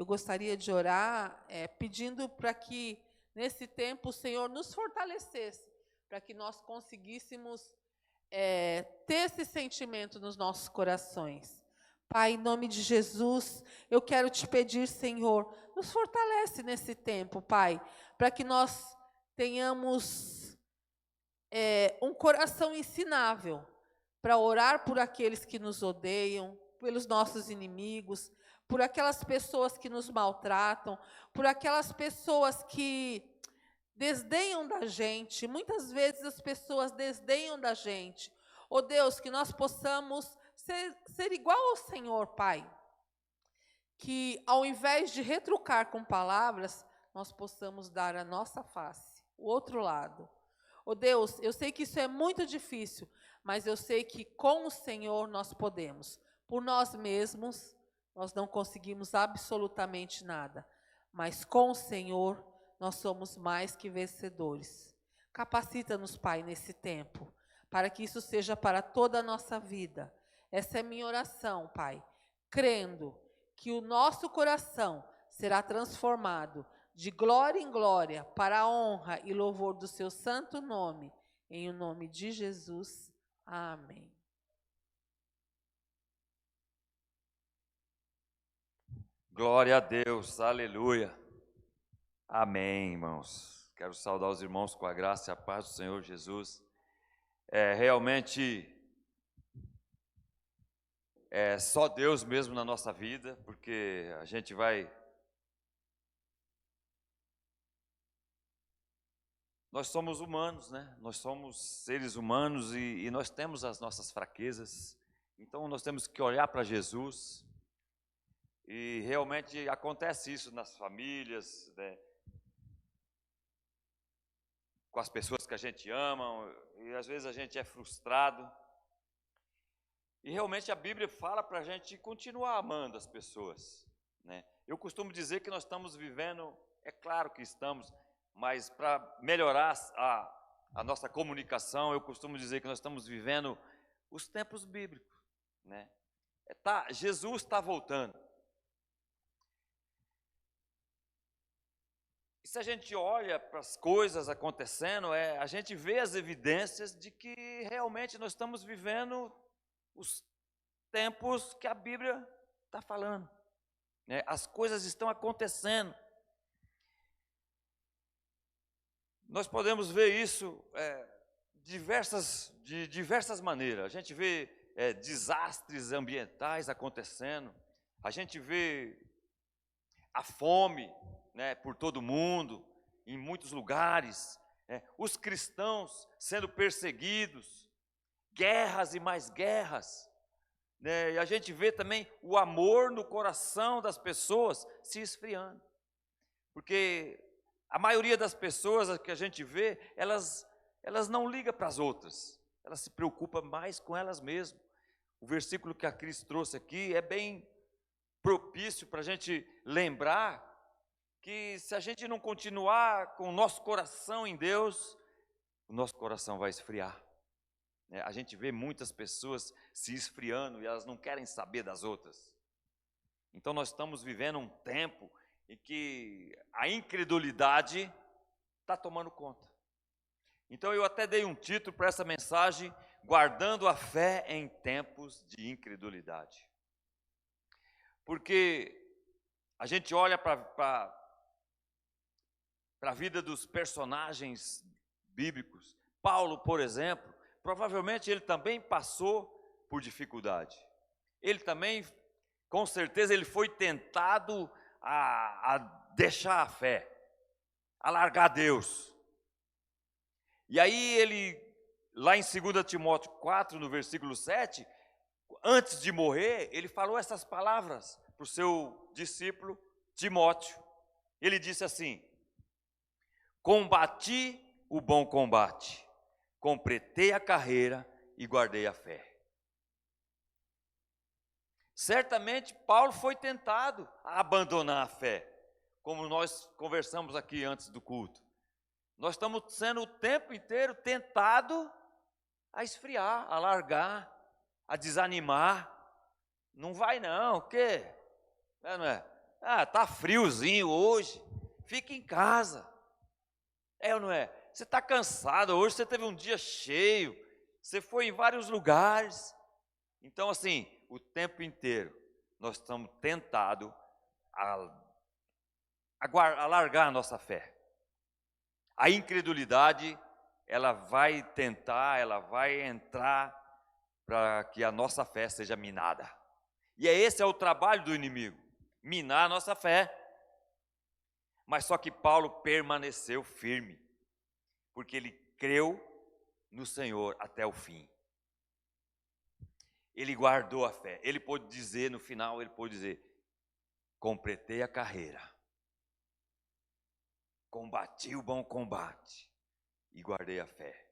eu gostaria de orar pedindo para que, nesse tempo, o Senhor nos fortalecesse, para que nós conseguíssemos ter esse sentimento nos nossos corações. Pai, em nome de Jesus, eu quero te pedir, Senhor, nos fortalece nesse tempo, Pai, para que nós tenhamos um coração ensinável para orar por aqueles que nos odeiam, pelos nossos inimigos, por aquelas pessoas que nos maltratam, por aquelas pessoas que desdenham da gente. Muitas vezes as pessoas desdenham da gente. Ó Deus, que nós possamos ser igual ao Senhor, Pai. Que ao invés de retrucar com palavras, nós possamos dar a nossa face, o outro lado. Ó Deus, eu sei que isso é muito difícil, mas eu sei que com o Senhor nós podemos. Por nós mesmos, nós não conseguimos absolutamente nada, mas com o Senhor nós somos mais que vencedores. Capacita-nos, Pai, nesse tempo, para que isso seja para toda a nossa vida. Essa é minha oração, Pai, crendo que o nosso coração será transformado de glória em glória para a honra e louvor do seu santo nome, em o nome de Jesus. Amém. Glória a Deus, aleluia. Amém, irmãos. Quero saudar os irmãos com a graça e a paz do Senhor Jesus. Realmente é só Deus mesmo na nossa vida, porque a gente vai... Nós somos humanos, né? Nós somos seres humanos e nós temos as nossas fraquezas. Então nós temos que olhar para Jesus. E realmente acontece isso nas famílias, né? Com as pessoas que a gente ama, e às vezes a gente é frustrado. E realmente a Bíblia fala para a gente continuar amando as pessoas, né? Eu costumo dizer que nós estamos vivendo, é claro que estamos, mas para melhorar a nossa comunicação, eu costumo dizer que nós estamos vivendo os tempos bíblicos, né? Jesus está voltando. E se a gente olha para as coisas acontecendo, a gente vê as evidências de que realmente nós estamos vivendo os tempos que a Bíblia está falando, né? As coisas estão acontecendo. Nós podemos ver isso de diversas maneiras. A gente vê desastres ambientais acontecendo, a gente vê a fome, né, por todo mundo, em muitos lugares, os cristãos sendo perseguidos, guerras e mais guerras, né, e a gente vê também o amor no coração das pessoas se esfriando, porque a maioria das pessoas que a gente vê, elas não ligam para as outras, elas se preocupam mais com elas mesmas. O versículo que a Cris trouxe aqui é bem propício para a gente lembrar que se a gente não continuar com o nosso coração em Deus, o nosso coração vai esfriar. A gente vê muitas pessoas se esfriando e elas não querem saber das outras. Então nós estamos vivendo um tempo em que a incredulidade está tomando conta. Então eu até dei um título para essa mensagem: guardando a fé em tempos de incredulidade. Porque a gente olha para a vida dos personagens bíblicos. Paulo, por exemplo, provavelmente ele também passou por dificuldade. Ele também, com certeza, ele foi tentado a deixar a fé, a largar Deus. E aí ele, lá em 2 Timóteo 4, no versículo 7, antes de morrer, ele falou essas palavras para o seu discípulo Timóteo. Ele disse assim: combati o bom combate, completei a carreira e guardei a fé. Certamente Paulo foi tentado a abandonar a fé, como nós conversamos aqui antes do culto. Nós estamos sendo o tempo inteiro tentados a esfriar, a largar, a desanimar. Não vai não, o quê? Não é? Ah, tá friozinho hoje, fica em casa. É ou não é? Você está cansado, hoje você teve um dia cheio, você foi em vários lugares. Então, assim, o tempo inteiro nós estamos tentados a largar a nossa fé. A incredulidade, ela vai tentar, ela vai entrar para que a nossa fé seja minada. E esse é o trabalho do inimigo, minar a nossa fé. Mas só que Paulo permaneceu firme, porque ele creu no Senhor até o fim. Ele guardou a fé. Ele pôde dizer, no final, ele pôde dizer: completei a carreira, combati o bom combate e guardei a fé.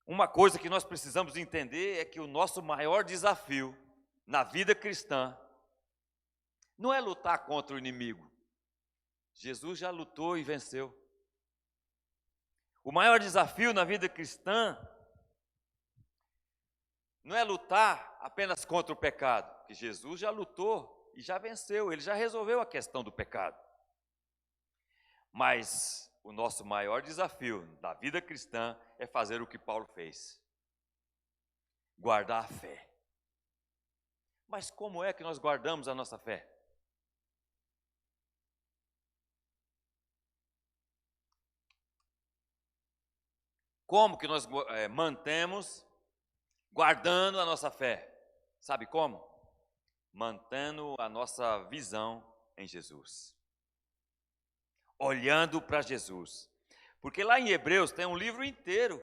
Uma coisa que nós precisamos entender é que o nosso maior desafio na vida cristã não é lutar contra o inimigo. Jesus já lutou e venceu. O maior desafio na vida cristã não é lutar apenas contra o pecado, porque Jesus já lutou e já venceu, ele já resolveu a questão do pecado. Mas o nosso maior desafio da vida cristã é fazer o que Paulo fez: guardar a fé. Mas como é que nós guardamos a nossa fé? Como que nós mantemos guardando a nossa fé? Sabe como? Mantendo a nossa visão em Jesus. Olhando para Jesus. Porque lá em Hebreus tem um livro inteiro,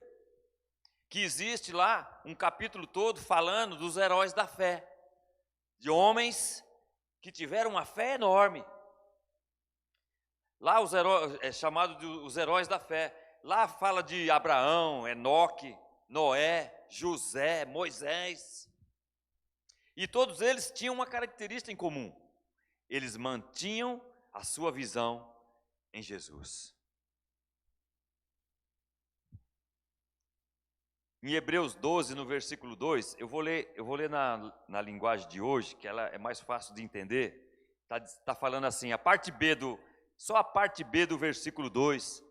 que existe lá, um capítulo todo falando dos heróis da fé. De homens que tiveram uma fé enorme. Lá os heróis, é chamado de os heróis da fé. Lá fala de Abraão, Enoque, Noé, José, Moisés. E todos eles tinham uma característica em comum: eles mantinham a sua visão em Jesus. Em Hebreus 12, no versículo 2, eu vou ler na linguagem de hoje, que ela é mais fácil de entender. Está falando assim, só a parte B do versículo 2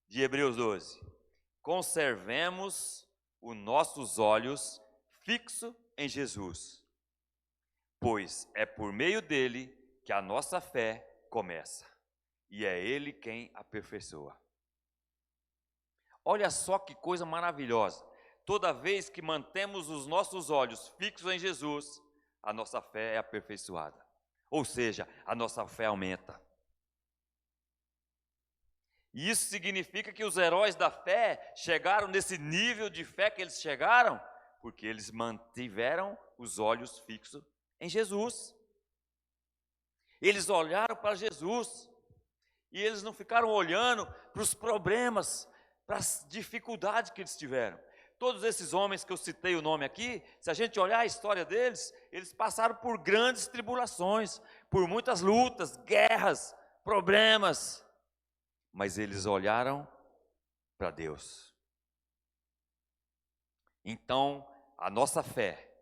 de Hebreus 12. Conservemos os nossos olhos fixos em Jesus, pois é por meio dele que a nossa fé começa, e é ele quem aperfeiçoa. Olha só que coisa maravilhosa. Toda vez que mantemos os nossos olhos fixos em Jesus, a nossa fé é aperfeiçoada. Ou seja, a nossa fé aumenta. E isso significa que os heróis da fé chegaram nesse nível de fé que eles chegaram, porque eles mantiveram os olhos fixos em Jesus. Eles olharam para Jesus, e eles não ficaram olhando para os problemas, para as dificuldades que eles tiveram. Todos esses homens que eu citei o nome aqui, se a gente olhar a história deles, eles passaram por grandes tribulações, por muitas lutas, guerras, problemas, mas eles olharam para Deus. Então, a nossa fé,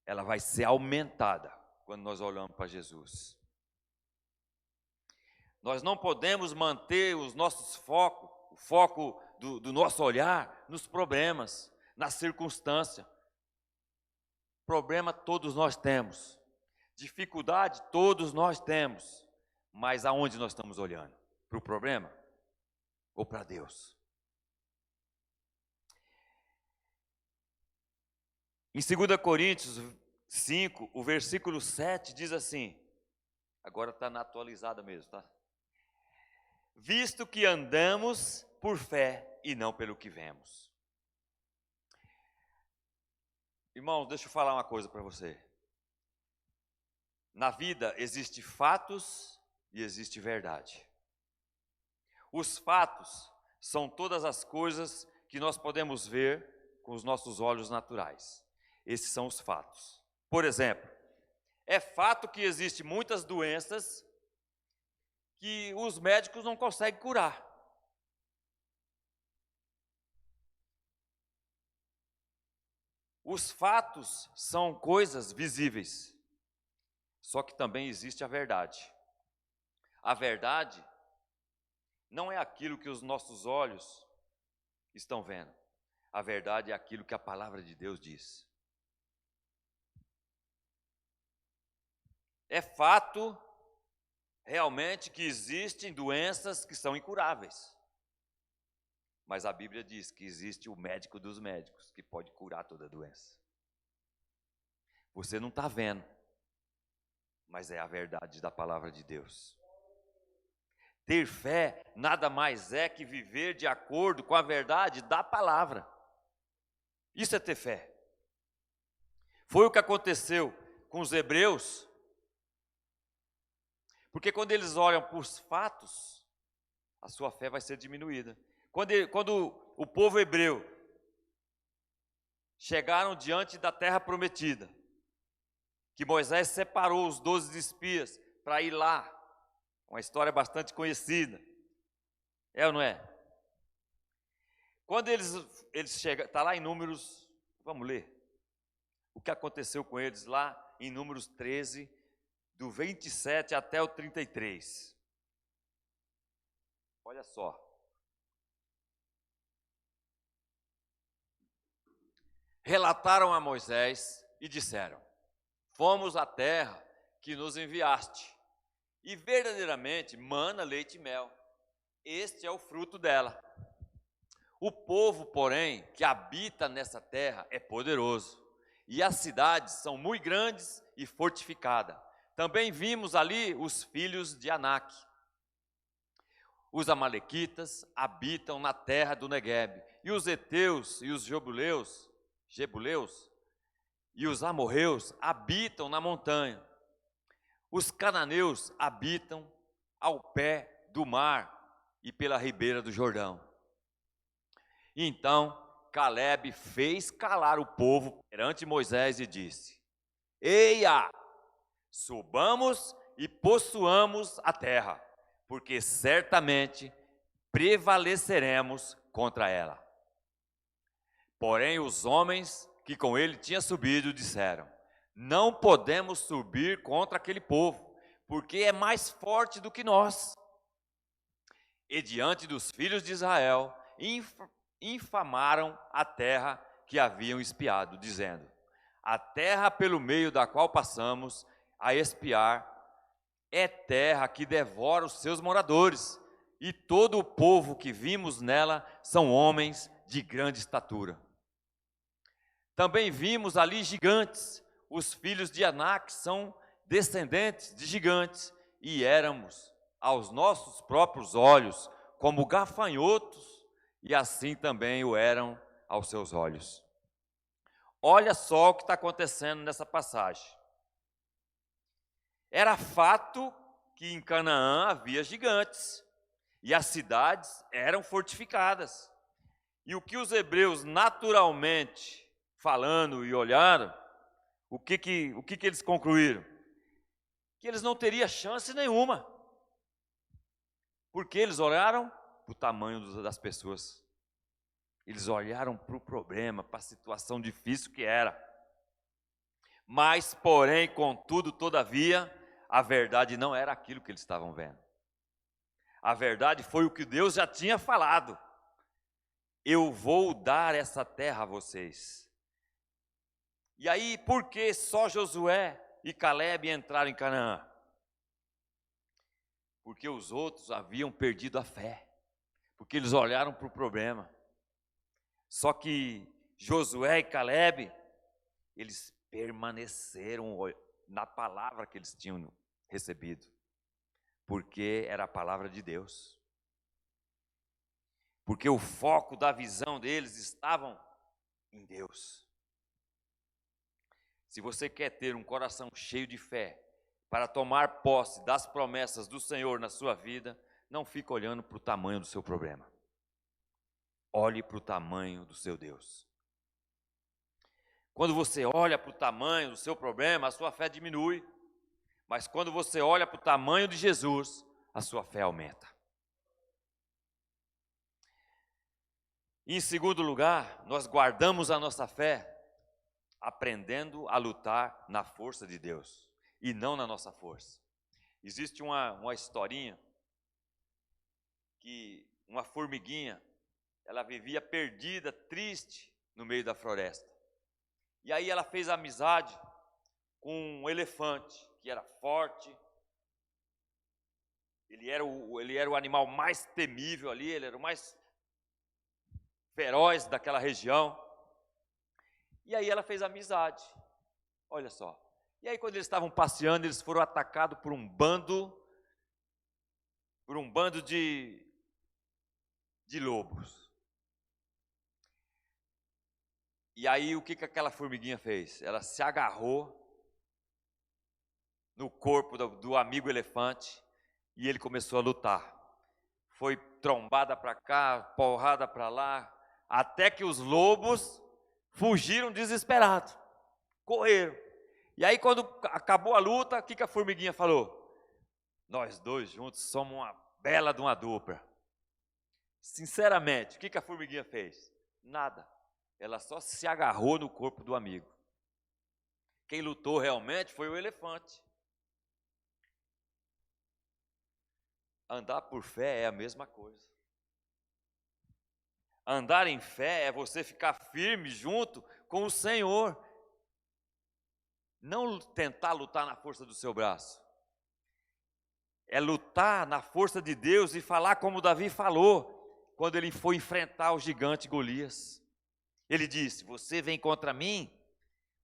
ela vai ser aumentada quando nós olhamos para Jesus. Nós não podemos manter o foco do nosso olhar nos problemas, na circunstância. Problema todos nós temos, dificuldade todos nós temos, mas aonde nós estamos olhando? Para o problema ou para Deus? Em 2 Coríntios 5, o versículo 7 diz assim, agora está na atualizada mesmo, tá? Visto que andamos por fé e não pelo que vemos. Irmãos, deixa eu falar uma coisa para você. Na vida existe fatos e existe verdade. Os fatos são todas as coisas que nós podemos ver com os nossos olhos naturais. Esses são os fatos. Por exemplo, é fato que existem muitas doenças que os médicos não conseguem curar. Os fatos são coisas visíveis. Só que também existe a verdade. A verdade não é aquilo que os nossos olhos estão vendo. A verdade é aquilo que a palavra de Deus diz. É fato, realmente, que existem doenças que são incuráveis. Mas a Bíblia diz que existe o médico dos médicos, que pode curar toda doença. Você não está vendo, mas é a verdade da palavra de Deus. Ter fé nada mais é que viver de acordo com a verdade da palavra. Isso é ter fé. Foi o que aconteceu com os hebreus. Porque quando eles olham para os fatos, a sua fé vai ser diminuída. Quando o povo hebreu chegaram diante da terra prometida, que Moisés separou os 12 espias para ir lá, uma história bastante conhecida, é ou não é? Quando eles chegam, está lá em Números, vamos ler, o que aconteceu com eles lá em Números 13, do 27 até o 33. Olha só. Relataram a Moisés e disseram: fomos à terra que nos enviaste, e verdadeiramente mana leite e mel. Este é o fruto dela. O povo, porém, que habita nessa terra é poderoso, e as cidades são muito grandes e fortificadas. Também vimos ali os filhos de Anak. Os amalequitas habitam na terra do Neguebe, e os heteus e os jebuleus e os amorreus habitam na montanha. Os cananeus habitam ao pé do mar e pela ribeira do Jordão. Então Calebe fez calar o povo perante Moisés e disse: Eia, subamos e possuamos a terra, porque certamente prevaleceremos contra ela. Porém os homens que com ele tinham subido disseram: não podemos subir contra aquele povo, porque é mais forte do que nós. E diante dos filhos de Israel, infamaram a terra que haviam espiado, dizendo: a terra pelo meio da qual passamos a espiar é terra que devora os seus moradores, e todo o povo que vimos nela são homens de grande estatura. Também vimos ali gigantes. Os filhos de Anak são descendentes de gigantes, e éramos aos nossos próprios olhos como gafanhotos, e assim também o eram aos seus olhos. Olha só o que está acontecendo nessa passagem. Era fato que em Canaã havia gigantes, e as cidades eram fortificadas. E o que os hebreus naturalmente falando e olharam, o que eles concluíram? Que eles não teriam chance nenhuma. Porque eles olharam para o tamanho das pessoas. Eles olharam para o problema, para a situação difícil que era. Mas, porém, contudo, todavia, a verdade não era aquilo que eles estavam vendo. A verdade foi o que Deus já tinha falado. Eu vou dar essa terra a vocês. E aí, por que só Josué e Calebe entraram em Canaã? Porque os outros haviam perdido a fé. Porque eles olharam para o problema. Só que Josué e Calebe, eles permaneceram na palavra que eles tinham recebido. Porque era a palavra de Deus. Porque o foco da visão deles estava em Deus. Se você quer ter um coração cheio de fé para tomar posse das promessas do Senhor na sua vida, não fique olhando para o tamanho do seu problema. Olhe para o tamanho do seu Deus. Quando você olha para o tamanho do seu problema, a sua fé diminui. Mas quando você olha para o tamanho de Jesus, a sua fé aumenta. Em segundo lugar, nós guardamos a nossa fé aprendendo a lutar na força de Deus. e não na nossa força. Existe uma historinha que uma formiguinha, ela vivia perdida, triste, no meio da floresta. E aí ela fez amizade com um elefante, que era forte. Ele era o animal mais temível ali, ele era o mais feroz daquela região. E aí ela fez amizade, olha só. E aí quando eles estavam passeando, eles foram atacados por um bando de lobos. E aí o que aquela formiguinha fez? Ela se agarrou no corpo do amigo elefante e ele começou a lutar. Foi trombada para cá, porrada para lá, até que os lobos fugiram desesperados, correram. E aí quando acabou a luta, o que a formiguinha falou? Nós dois juntos somos uma bela de uma dupla. Sinceramente, o que a formiguinha fez? Nada. Ela só se agarrou no corpo do amigo. Quem lutou realmente foi o elefante. Andar por fé é a mesma coisa. Andar em fé é você ficar firme junto com o Senhor. Não tentar lutar na força do seu braço. É lutar na força de Deus e falar como Davi falou, quando ele foi enfrentar o gigante Golias. Ele disse: você vem contra mim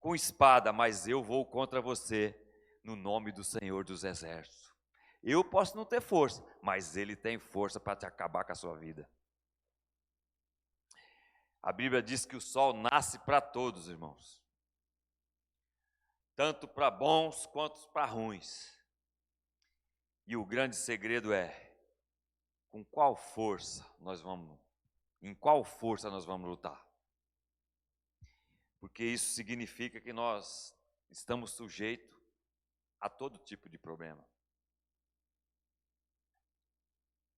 com espada, mas eu vou contra você no nome do Senhor dos Exércitos. Eu posso não ter força, mas Ele tem força para te acabar com a sua vida. A Bíblia diz que o sol nasce para todos, irmãos. Tanto para bons quanto para ruins. E o grande segredo é, em qual força nós vamos lutar? Porque isso significa que nós estamos sujeitos a todo tipo de problema.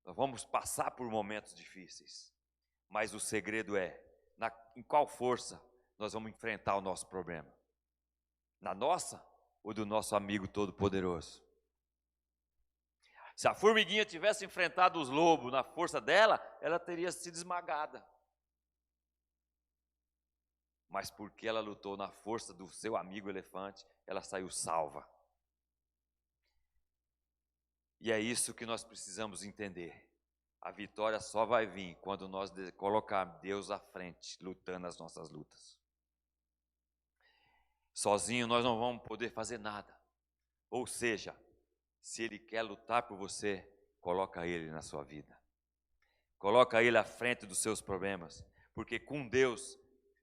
Nós vamos passar por momentos difíceis, mas o segredo é, em qual força nós vamos enfrentar o nosso problema? Na nossa ou do nosso amigo todo-poderoso? Se a formiguinha tivesse enfrentado os lobos na força dela, ela teria sido esmagada. Mas porque ela lutou na força do seu amigo elefante, ela saiu salva. E é isso que nós precisamos entender. A vitória só vai vir quando nós colocarmos Deus à frente, lutando as nossas lutas. Sozinho nós não vamos poder fazer nada. Ou seja, se Ele quer lutar por você, coloca Ele na sua vida. Coloca Ele à frente dos seus problemas. Porque com Deus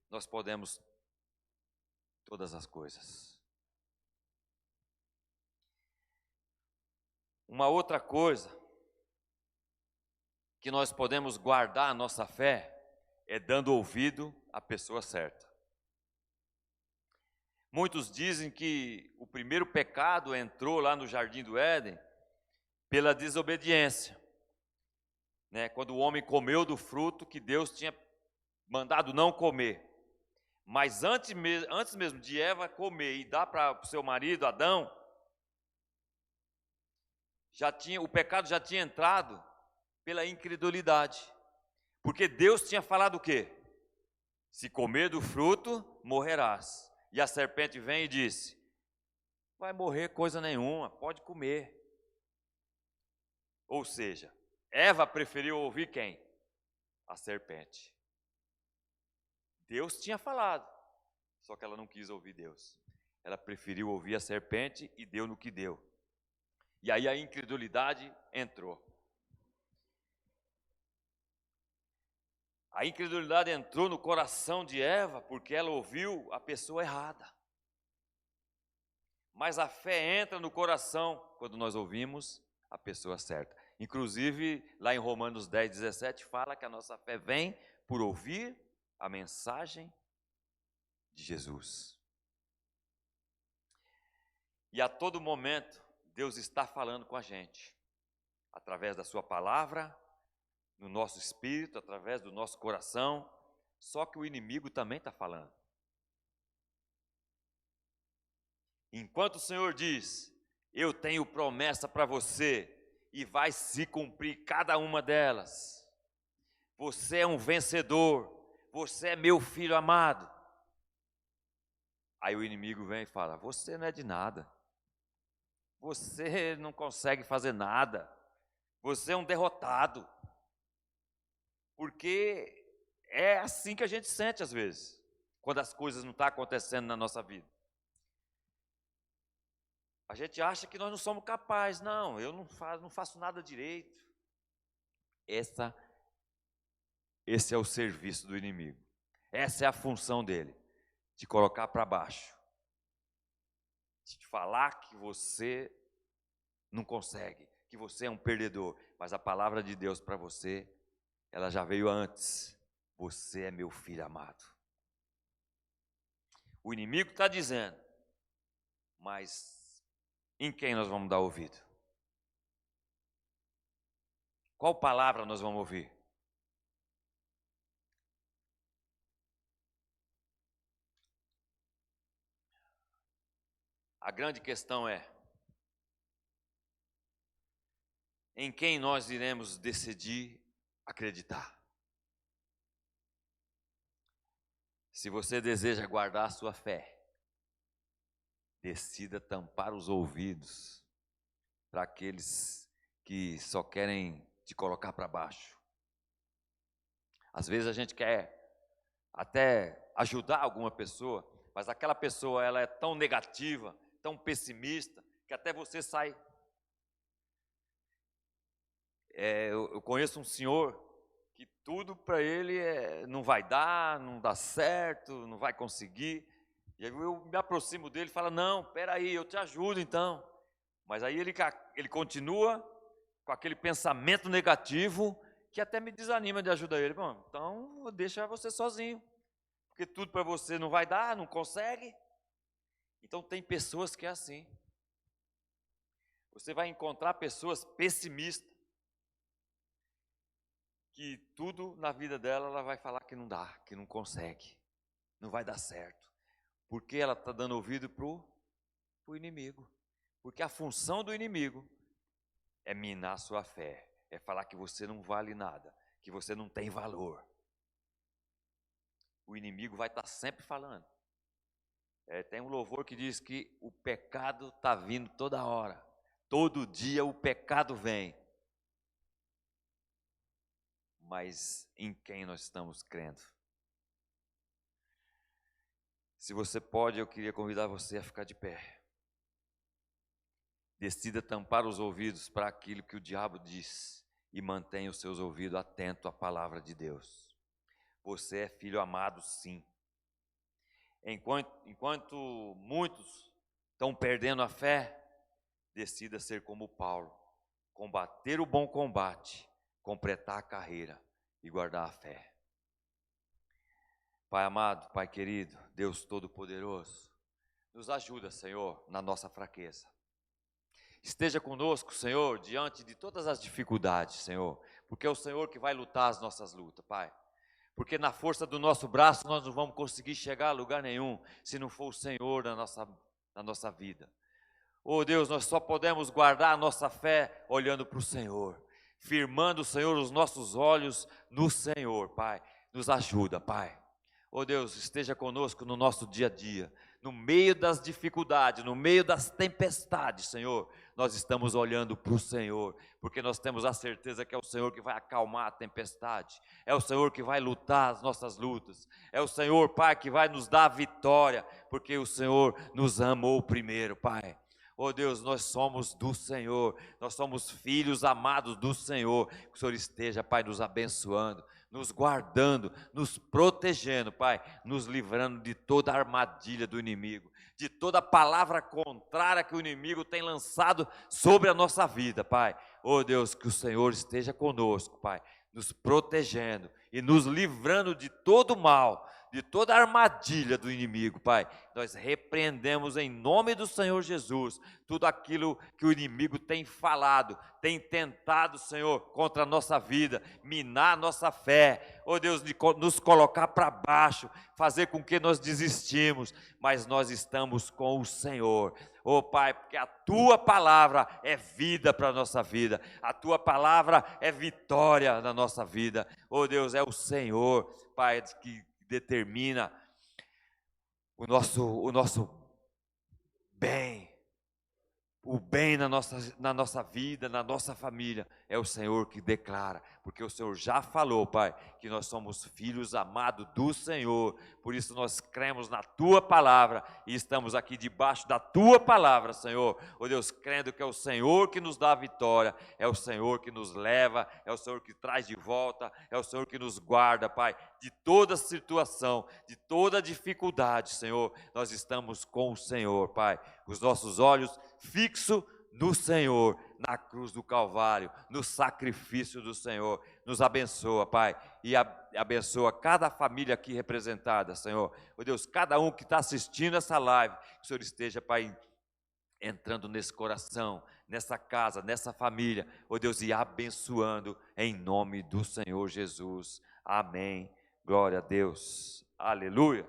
nós podemos todas as coisas. Uma outra coisa que nós podemos guardar a nossa fé é dando ouvido à pessoa certa. Muitos dizem que o primeiro pecado entrou lá no Jardim do Éden pela desobediência, né? Quando o homem comeu do fruto que Deus tinha mandado não comer. Mas antes mesmo de Eva comer e dar para o seu marido Adão, o pecado já tinha entrado pela incredulidade. Porque Deus tinha falado o quê? Se comer do fruto, morrerás. E a serpente vem e disse: vai morrer coisa nenhuma, pode comer. Ou seja, Eva preferiu ouvir quem? A serpente. Deus tinha falado, só que ela não quis ouvir Deus. Ela preferiu ouvir a serpente e deu no que deu. E aí a incredulidade entrou. A incredulidade entrou no coração de Eva porque ela ouviu a pessoa errada. Mas a fé entra no coração quando nós ouvimos a pessoa certa. Inclusive, lá em Romanos 10:17, fala que a nossa fé vem por ouvir a mensagem de Jesus. E a todo momento, Deus está falando com a gente, através da sua palavra, no nosso espírito, através do nosso coração, só que o inimigo também está falando. Enquanto o Senhor diz, eu tenho promessa para você, e vai se cumprir cada uma delas. Você é um vencedor, você é meu filho amado. Aí o inimigo vem e fala, você não é de nada, você não consegue fazer nada, você é um derrotado. Porque é assim que a gente sente às vezes, quando as coisas não estão acontecendo na nossa vida. A gente acha que nós não somos capazes. Não, eu não faço nada direito. Esse é o serviço do inimigo. Essa é a função dele, te colocar para baixo, te falar que você não consegue, que você é um perdedor. Mas a palavra de Deus para você, ela já veio antes. Você é meu filho amado. O inimigo está dizendo, mas em quem nós vamos dar ouvido? Qual palavra nós vamos ouvir? A grande questão é, em quem nós iremos decidir acreditar? Se você deseja guardar a sua fé, decida tampar os ouvidos para aqueles que só querem te colocar para baixo. Às vezes a gente quer até ajudar alguma pessoa, mas aquela pessoa ela é tão negativa, tão pessimista, que até você sai. Eu conheço um senhor que tudo para ele não vai dar, não dá certo, não vai conseguir. E aí eu me aproximo dele e falo, não, peraí, eu te ajudo então. Mas aí ele continua com aquele pensamento negativo que até me desanima de ajudar ele. Bom, então vou deixar você sozinho, porque tudo para você não vai dar, não consegue. Então tem pessoas que é assim. Você vai encontrar pessoas pessimistas, que tudo na vida dela ela vai falar que não dá, que não consegue, não vai dar certo. Porque ela está dando ouvido para o inimigo. Porque a função do inimigo é minar a sua fé, é falar que você não vale nada, que você não tem valor. O inimigo vai estar sempre falando. Tem um louvor que diz que o pecado está vindo toda hora. Todo dia o pecado vem. Mas em quem nós estamos crendo? Se você pode, eu queria convidar você a ficar de pé. Decida tampar os ouvidos para aquilo que o diabo diz e mantenha os seus ouvidos atentos à palavra de Deus. Você é filho amado, sim. Enquanto muitos estão perdendo a fé, decida ser como Paulo, combater o bom combate, completar a carreira e guardar a fé. Pai amado, Pai querido, Deus Todo-Poderoso, nos ajuda, Senhor, na nossa fraqueza. Esteja conosco, Senhor, diante de todas as dificuldades, Senhor, porque é o Senhor que vai lutar as nossas lutas, Pai. Porque na força do nosso braço nós não vamos conseguir chegar a lugar nenhum, se não for o Senhor na nossa vida. Oh Deus, nós só podemos guardar a nossa fé olhando para o Senhor, firmando, Senhor, os nossos olhos no Senhor, Pai. Nos ajuda, Pai. Oh Deus, esteja conosco no nosso dia a dia, no meio das dificuldades, no meio das tempestades, Senhor. Nós estamos olhando para o Senhor, porque nós temos a certeza que é o Senhor que vai acalmar a tempestade, é o Senhor que vai lutar as nossas lutas, é o Senhor, Pai, que vai nos dar a vitória, porque o Senhor nos amou primeiro, Pai. Oh Deus, nós somos do Senhor, nós somos filhos amados do Senhor. Que o Senhor esteja, Pai, nos abençoando, nos guardando, nos protegendo, Pai, nos livrando de toda a armadilha do inimigo, de toda palavra contrária que o inimigo tem lançado sobre a nossa vida, Pai. Oh Deus, que o Senhor esteja conosco, Pai, nos protegendo e nos livrando de todo mal, de toda a armadilha do inimigo, Pai. Nós repreendemos em nome do Senhor Jesus tudo aquilo que o inimigo tem falado, tem tentado, Senhor, contra a nossa vida, minar a nossa fé, oh Deus, nos colocar para baixo, fazer com que nós desistimos, mas nós estamos com o Senhor. Oh Pai, porque a Tua palavra é vida para a nossa vida, a Tua palavra é vitória na nossa vida. Oh Deus, é o Senhor, Pai, que determina o nosso bem, o bem na nossa vida, na nossa família, é o Senhor que declara, porque o Senhor já falou, Pai, que nós somos filhos amados do Senhor, por isso nós cremos na Tua palavra, e estamos aqui debaixo da Tua palavra, Senhor, oh Deus, crendo que é o Senhor que nos dá a vitória, é o Senhor que nos leva, é o Senhor que traz de volta, é o Senhor que nos guarda, Pai, de toda situação, de toda dificuldade, Senhor, nós estamos com o Senhor, Pai, os nossos olhos fixo no Senhor, na cruz do Calvário, no sacrifício do Senhor. Nos abençoa, Pai, e abençoa cada família aqui representada, Senhor. Oh Deus, cada um que está assistindo essa live, que o Senhor esteja, Pai, entrando nesse coração, nessa casa, nessa família, oh Deus, e abençoando em nome do Senhor Jesus. Amém. Glória a Deus. Aleluia.